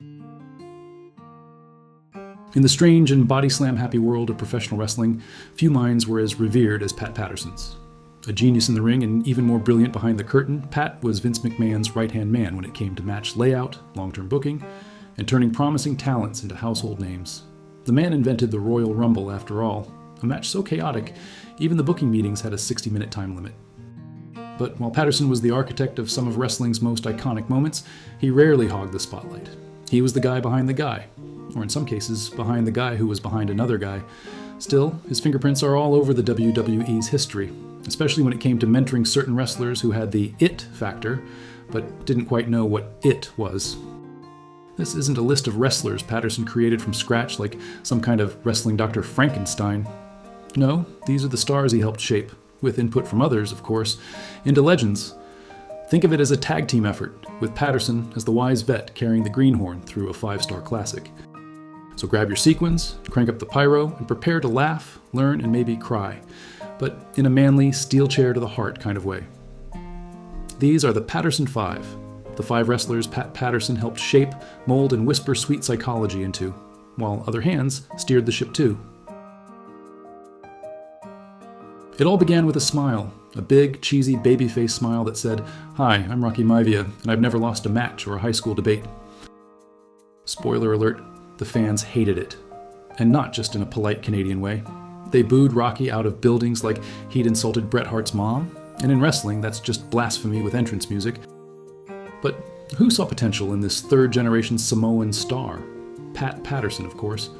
In the strange and body slam happy world of professional wrestling, few minds were as revered as Pat Patterson's. A genius in the ring and even more brilliant behind the curtain, Pat was Vince McMahon's right-hand man when it came to match layout, long-term booking, and turning promising talents into household names. The man invented the Royal Rumble, after all, a match so chaotic, even the booking meetings had a 60-minute time limit. But while Patterson was the architect of some of wrestling's most iconic moments, he rarely hogged the spotlight. He was the guy behind the guy, or in some cases, behind the guy who was behind another guy. Still, his fingerprints are all over the WWE's history, especially when it came to mentoring certain wrestlers who had the it factor, but didn't quite know what it was. This isn't a list of wrestlers Patterson created from scratch like some kind of wrestling Dr. Frankenstein. No, these are the stars he helped shape, with input from others, of course, into legends. Think of it as a tag team effort, with Patterson as the wise vet carrying the greenhorn through a 5-star classic. So grab your sequins, crank up the pyro, and prepare to laugh, learn, and maybe cry, but in a manly, steel chair to the heart kind of way. These are the Patterson 5, the 5 wrestlers Pat Patterson helped shape, mold, and whisper sweet psychology into, while other hands steered the ship too. It all began with a smile, a big, cheesy, babyface smile that said, "Hi, I'm Rocky Maivia, and I've never lost a match or a high school debate." Spoiler alert, the fans hated it. And not just in a polite Canadian way. They booed Rocky out of buildings like he'd insulted Bret Hart's mom, and in wrestling, that's just blasphemy with entrance music. But who saw potential in this third-generation Samoan star? Pat Patterson, of course.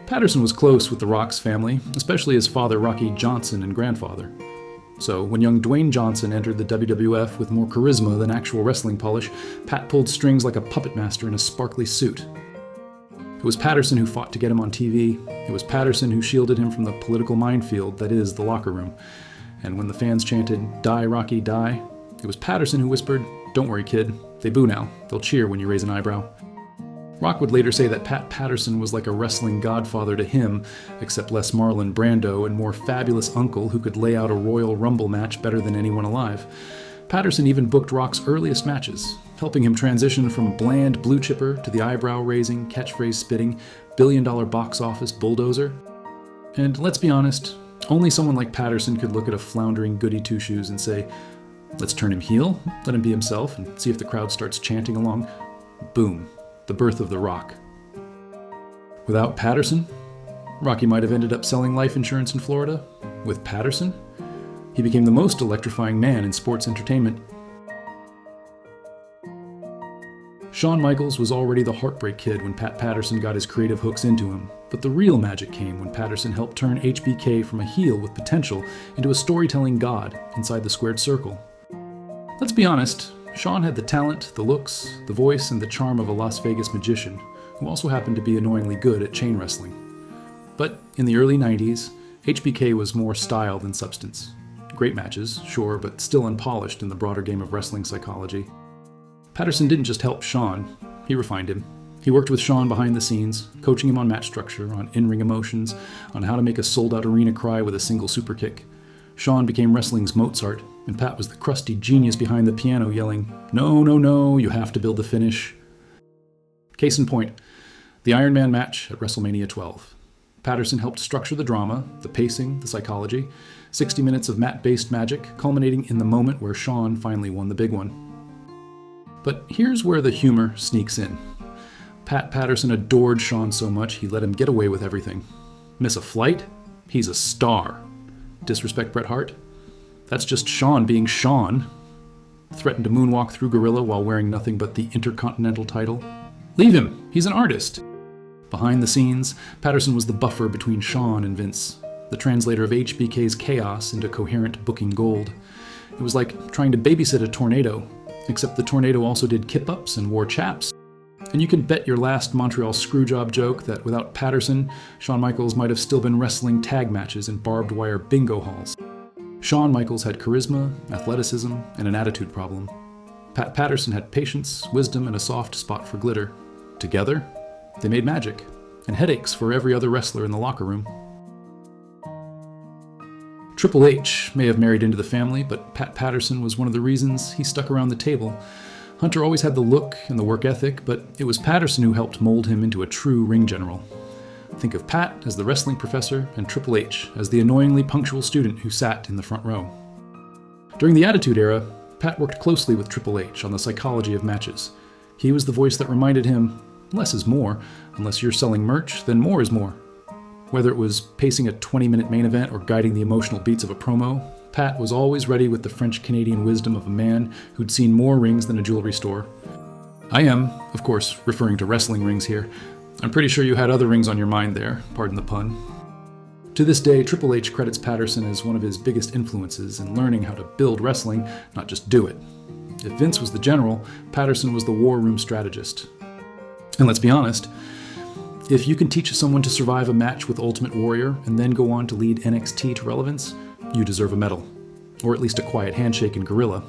Patterson was close with the Rock's family, especially his father Rocky Johnson and grandfather. So when young Dwayne Johnson entered the WWF with more charisma than actual wrestling polish, Pat pulled strings like a puppet master in a sparkly suit. It was Patterson who fought to get him on TV. It was Patterson who shielded him from the political minefield that is the locker room. And when the fans chanted, "Die, Rocky, die," it was Patterson who whispered, "Don't worry, kid. They boo now. They'll cheer when you raise an eyebrow." Rock would later say that Pat Patterson was like a wrestling godfather to him, except less Marlon Brando and more fabulous uncle who could lay out a Royal Rumble match better than anyone alive. Patterson even booked Rock's earliest matches, helping him transition from bland blue chipper to the eyebrow-raising, catchphrase-spitting, billion-dollar box office bulldozer. And let's be honest, only someone like Patterson could look at a floundering goody two-shoes and say, "Let's turn him heel, let him be himself, and see if the crowd starts chanting along." Boom. The birth of The Rock. Without Patterson, Rocky might have ended up selling life insurance in Florida. With Patterson, he became the most electrifying man in sports entertainment. Shawn Michaels was already the heartbreak kid when Pat Patterson got his creative hooks into him, but the real magic came when Patterson helped turn HBK from a heel with potential into a storytelling god inside the squared circle. Let's be honest, Shawn had the talent, the looks, the voice, and the charm of a Las Vegas magician, who also happened to be annoyingly good at chain wrestling. But in the early 90s, HBK was more style than substance. Great matches, sure, but still unpolished in the broader game of wrestling psychology. Patterson didn't just help Shawn, he refined him. He worked with Shawn behind the scenes, coaching him on match structure, on in-ring emotions, on how to make a sold-out arena cry with a single super kick. Shawn became wrestling's Mozart, and Pat was the crusty genius behind the piano yelling, "No, no, no, you have to build the finish." Case in point, the Iron Man match at WrestleMania 12. Patterson helped structure the drama, the pacing, the psychology, 60 minutes of mat-based magic, culminating in the moment where Shawn finally won the big one. But here's where the humor sneaks in. Pat Patterson adored Shawn so much he let him get away with everything. Miss a flight? He's a star. Disrespect Bret Hart? That's just Shawn being Shawn. Threatened to moonwalk through Gorilla while wearing nothing but the Intercontinental title? Leave him, he's an artist. Behind the scenes, Patterson was the buffer between Shawn and Vince, the translator of HBK's chaos into coherent booking gold. It was like trying to babysit a tornado, except the tornado also did kip-ups and wore chaps. And you can bet your last Montreal Screwjob joke that without Patterson, Shawn Michaels might have still been wrestling tag matches in barbed wire bingo halls. Shawn Michaels had charisma, athleticism, and an attitude problem. Pat Patterson had patience, wisdom, and a soft spot for glitter. Together, they made magic, and headaches for every other wrestler in the locker room. Triple H may have married into the family, but Pat Patterson was one of the reasons he stuck around the table. Hunter always had the look and the work ethic, but it was Patterson who helped mold him into a true ring general. Think of Pat as the wrestling professor and Triple H as the annoyingly punctual student who sat in the front row. During the Attitude Era, Pat worked closely with Triple H on the psychology of matches. He was the voice that reminded him, less is more. Unless you're selling merch, then more is more. Whether it was pacing a 20-minute main event or guiding the emotional beats of a promo, Pat was always ready with the French-Canadian wisdom of a man who'd seen more rings than a jewelry store. I am, of course, referring to wrestling rings here. I'm pretty sure you had other rings on your mind there, pardon the pun. To this day, Triple H credits Patterson as one of his biggest influences in learning how to build wrestling, not just do it. If Vince was the general, Patterson was the war room strategist. And let's be honest, if you can teach someone to survive a match with Ultimate Warrior and then go on to lead NXT to relevance, you deserve a medal. Or at least a quiet handshake in Gorilla.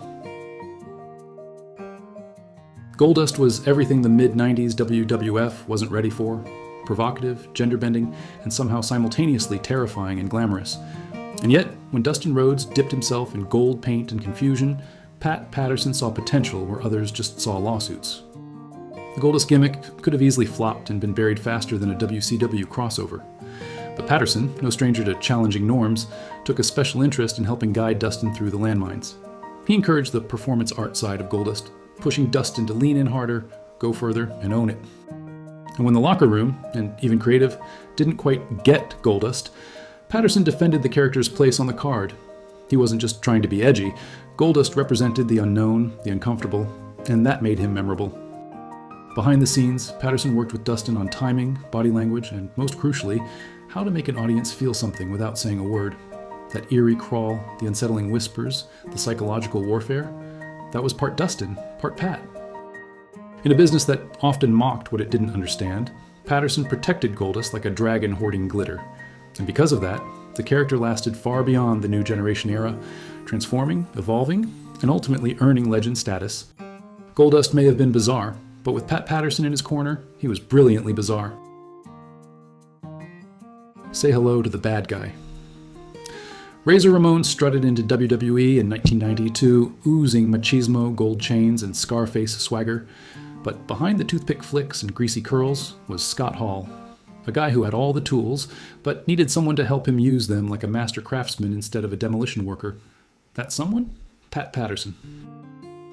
Goldust was everything the mid-90s WWF wasn't ready for. Provocative, gender-bending, and somehow simultaneously terrifying and glamorous. And yet, when Dustin Rhodes dipped himself in gold paint and confusion, Pat Patterson saw potential where others just saw lawsuits. The Goldust gimmick could have easily flopped and been buried faster than a WCW crossover. But Patterson, no stranger to challenging norms, took a special interest in helping guide Dustin through the landmines. He encouraged the performance art side of Goldust, pushing Dustin to lean in harder, go further, and own it. And when the locker room, and even creative, didn't quite get Goldust, Patterson defended the character's place on the card. He wasn't just trying to be edgy. Goldust represented the unknown, the uncomfortable, and that made him memorable. Behind the scenes, Patterson worked with Dustin on timing, body language, and most crucially, how to make an audience feel something without saying a word. That eerie crawl, the unsettling whispers, the psychological warfare, that was part Dustin, part Pat. In a business that often mocked what it didn't understand, Patterson protected Goldust like a dragon hoarding glitter. And because of that, the character lasted far beyond the New Generation era, transforming, evolving, and ultimately earning legend status. Goldust may have been bizarre, but with Pat Patterson in his corner, he was brilliantly bizarre. Say hello to the bad guy. Razor Ramon strutted into WWE in 1992, oozing machismo, gold chains, and Scarface swagger. But behind the toothpick flicks and greasy curls was Scott Hall, a guy who had all the tools, but needed someone to help him use them like a master craftsman instead of a demolition worker. That someone? Pat Patterson.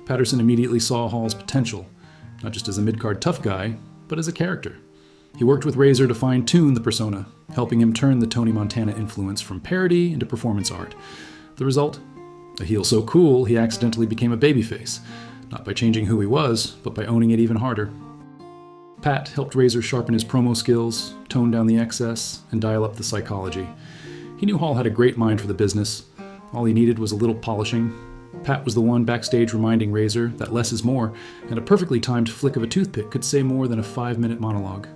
Patterson immediately saw Hall's potential, not just as a mid-card tough guy, but as a character. He worked with Razor to fine-tune the persona, helping him turn the Tony Montana influence from parody into performance art. The result? A heel so cool he accidentally became a babyface, not by changing who he was, but by owning it even harder. Pat helped Razor sharpen his promo skills, tone down the excess, and dial up the psychology. He knew Hall had a great mind for the business. All he needed was a little polishing. Pat was the one backstage reminding Razor that less is more, and a perfectly timed flick of a toothpick could say more than a 5-minute monologue.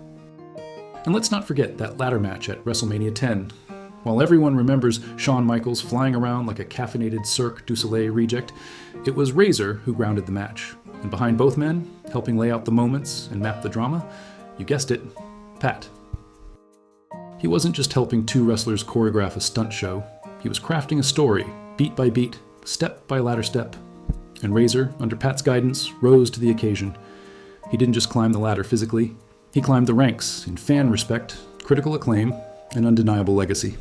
And let's not forget that ladder match at WrestleMania 10. While everyone remembers Shawn Michaels flying around like a caffeinated Cirque du Soleil reject, it was Razor who grounded the match. And behind both men, helping lay out the moments and map the drama, you guessed it, Pat. He wasn't just helping two wrestlers choreograph a stunt show. He was crafting a story, beat by beat, step by ladder step. And Razor, under Pat's guidance, rose to the occasion. He didn't just climb the ladder physically. He climbed the ranks in fan respect, critical acclaim, and undeniable legacy.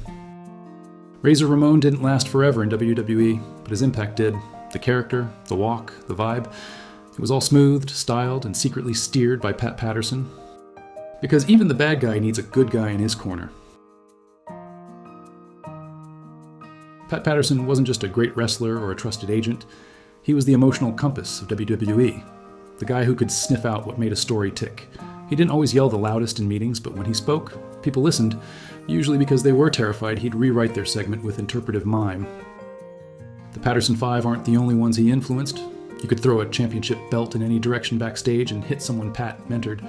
Razor Ramon didn't last forever in WWE, but his impact did. The character, the walk, the vibe. It was all smoothed, styled, and secretly steered by Pat Patterson. Because even the bad guy needs a good guy in his corner. Pat Patterson wasn't just a great wrestler or a trusted agent. He was the emotional compass of WWE. The guy who could sniff out what made a story tick. He didn't always yell the loudest in meetings, but when he spoke, people listened, usually because they were terrified he'd rewrite their segment with interpretive mime. The Patterson Five aren't the only ones he influenced. You could throw a championship belt in any direction backstage and hit someone Pat mentored.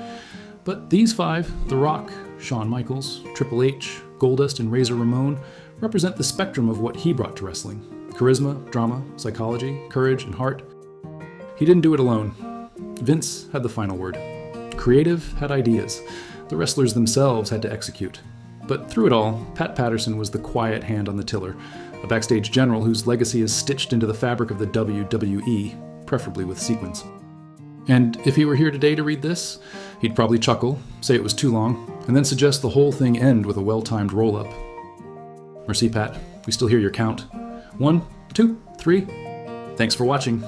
But these five, The Rock, Shawn Michaels, Triple H, Goldust, and Razor Ramon, represent the spectrum of what he brought to wrestling. Charisma, drama, psychology, courage, and heart. He didn't do it alone. Vince had the final word. Creative had ideas. The wrestlers themselves had to execute. But through it all, Pat Patterson was the quiet hand on the tiller, a backstage general whose legacy is stitched into the fabric of the WWE, preferably with sequins. And if he were here today to read this, he'd probably chuckle, say it was too long, and then suggest the whole thing end with a well-timed roll-up. Merci, Pat. We still hear your count. 1, 2, 3. Thanks for watching.